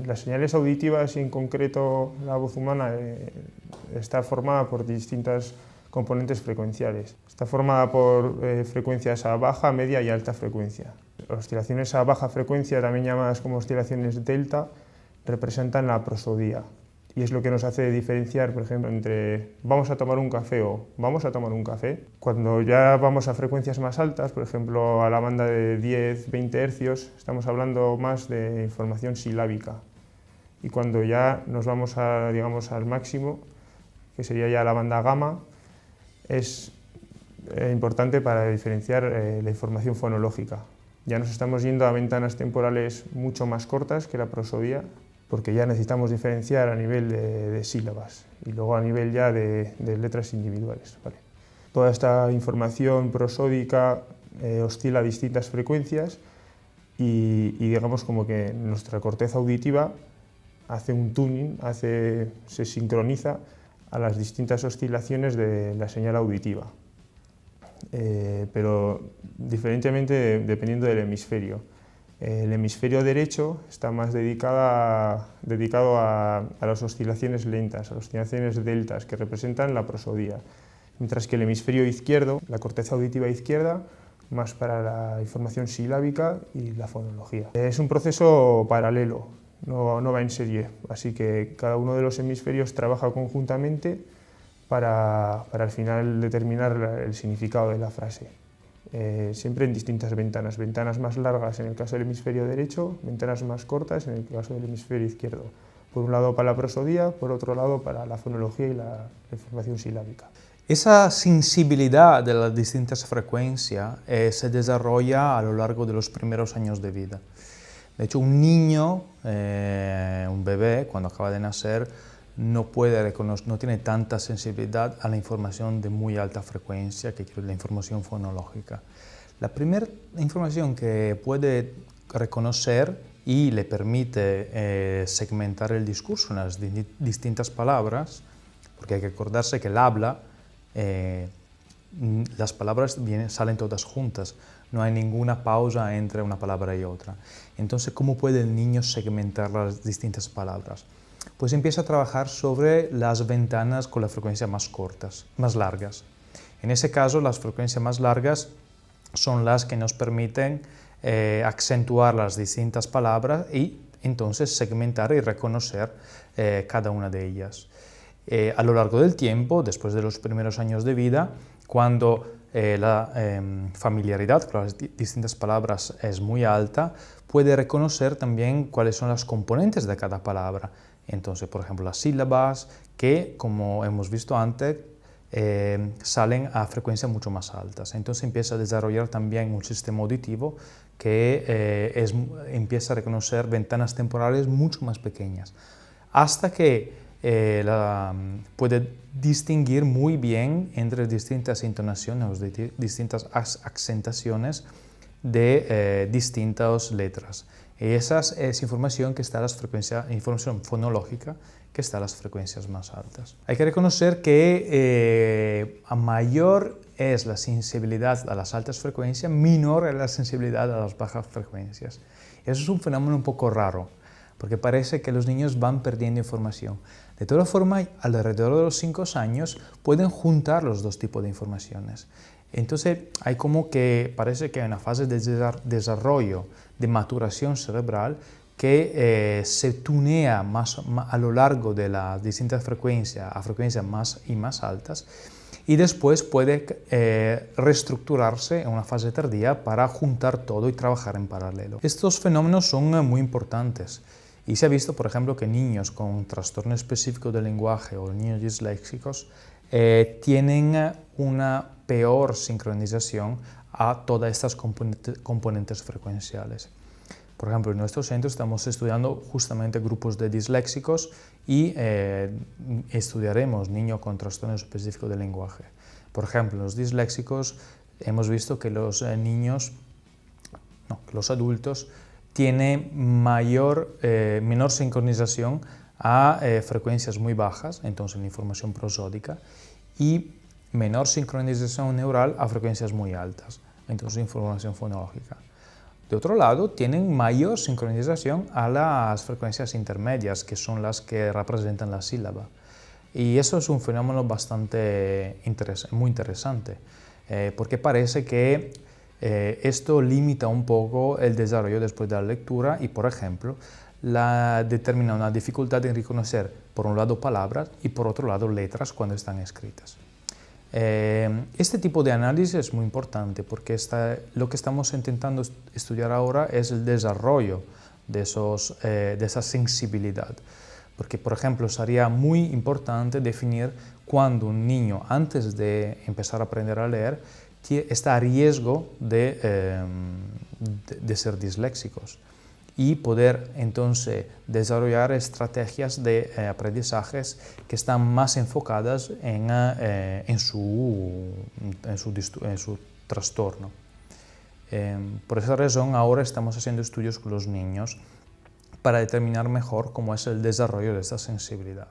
Las señales auditivas y en concreto la voz humana está formada por distintas componentes frecuenciales. Está formada por frecuencias a baja, media y alta frecuencia. Las oscilaciones a baja frecuencia, también llamadas como oscilaciones delta, representan la prosodía y es lo que nos hace diferenciar, por ejemplo, entre vamos a tomar un café o vamos a tomar un café. Cuando ya vamos a frecuencias más altas, por ejemplo a la banda de 10-20 hercios, estamos hablando más de información silábica. Y cuando ya nos vamos digamos, al máximo, que sería ya la banda gamma, es importante para diferenciar la información fonológica. Ya nos estamos yendo a ventanas temporales mucho más cortas que la prosodía, porque ya necesitamos diferenciar a nivel de sílabas y luego a nivel ya de letras individuales. ¿Vale? Toda esta información prosódica oscila a distintas frecuencias y digamos como que nuestra corteza auditiva hace un tuning, se sincroniza a las distintas oscilaciones de la señal auditiva, pero diferentemente dependiendo del hemisferio. El hemisferio derecho está más dedicado a las oscilaciones lentas, a las oscilaciones deltas, que representan la prosodía, mientras que el hemisferio izquierdo, la corteza auditiva izquierda, más para la información silábica y la fonología. Es un proceso paralelo, no va en serie, así que cada uno de los hemisferios trabaja conjuntamente para al final determinar el significado de la frase. Siempre en distintas ventanas más largas en el caso del hemisferio derecho, ventanas más cortas en el caso del hemisferio izquierdo. Por un lado para la prosodía, por otro lado para la fonología y la información silábica. Esa sensibilidad de las distintas frecuencias se desarrolla a lo largo de los primeros años de vida. De hecho, un niño, un bebé, cuando acaba de nacer, no tiene tanta sensibilidad a la información de muy alta frecuencia, que es la información fonológica. La primera información que puede reconocer y le permite segmentar el discurso en las distintas palabras, porque hay que acordarse que el habla, las palabras salen todas juntas, no hay ninguna pausa entre una palabra y otra. Entonces, ¿cómo puede el niño segmentar las distintas palabras? Pues empieza a trabajar sobre las ventanas con las frecuencias más cortas, más largas. En ese caso, las frecuencias más largas son las que nos permiten acentuar las distintas palabras y entonces segmentar y reconocer cada una de ellas. A lo largo del tiempo, después de los primeros años de vida, cuando la familiaridad con las distintas palabras es muy alta, puede reconocer también cuáles son las componentes de cada palabra. Entonces, por ejemplo, las sílabas que, como hemos visto antes, salen a frecuencias mucho más altas. Entonces empieza a desarrollar también un sistema auditivo que empieza a reconocer ventanas temporales mucho más pequeñas, hasta que puede distinguir muy bien entre distintas entonaciones, distintas accentaciones de distintas letras. Y esa es información que está a las frecuencias, información fonológica que está a las frecuencias más altas. Hay que reconocer que a mayor es la sensibilidad a las altas frecuencias, menor es la sensibilidad a las bajas frecuencias. Eso es un fenómeno un poco raro, porque parece que los niños van perdiendo información. De todas formas, alrededor de los 5 años pueden juntar los dos tipos de informaciones. Entonces, hay como que parece que hay una fase de desarrollo, de maturación cerebral, que se tunea a lo largo de las distintas frecuencias, a frecuencias más y más altas, y después puede reestructurarse en una fase tardía para juntar todo y trabajar en paralelo. Estos fenómenos son muy importantes. Y se ha visto, por ejemplo, que niños con trastorno específico del lenguaje o niños disléxicos tienen una peor sincronización a todas estas componentes frecuenciales. Por ejemplo, en nuestro centro estamos estudiando justamente grupos de disléxicos y estudiaremos niños con trastorno específico del lenguaje. Por ejemplo, los disléxicos hemos visto que los los adultos tienen menor sincronización a frecuencias muy bajas, entonces la información prosódica, y menor sincronización neural a frecuencias muy altas, entonces información fonológica. De otro lado, tienen mayor sincronización a las frecuencias intermedias, que son las que representan la sílaba. Y eso es un fenómeno muy interesante, porque parece que esto limita un poco el desarrollo después de la lectura y, por ejemplo, determina una dificultad en reconocer, por un lado, palabras y, por otro lado, letras cuando están escritas. Este tipo de análisis es muy importante porque lo que estamos intentando estudiar ahora es el desarrollo de esa sensibilidad. Porque, por ejemplo, sería muy importante definir cuándo un niño, antes de empezar a aprender a leer, está a riesgo de ser disléxicos y poder entonces desarrollar estrategias de aprendizajes que están más enfocadas en su trastorno. Por esa razón ahora estamos haciendo estudios con los niños para determinar mejor cómo es el desarrollo de esta sensibilidad.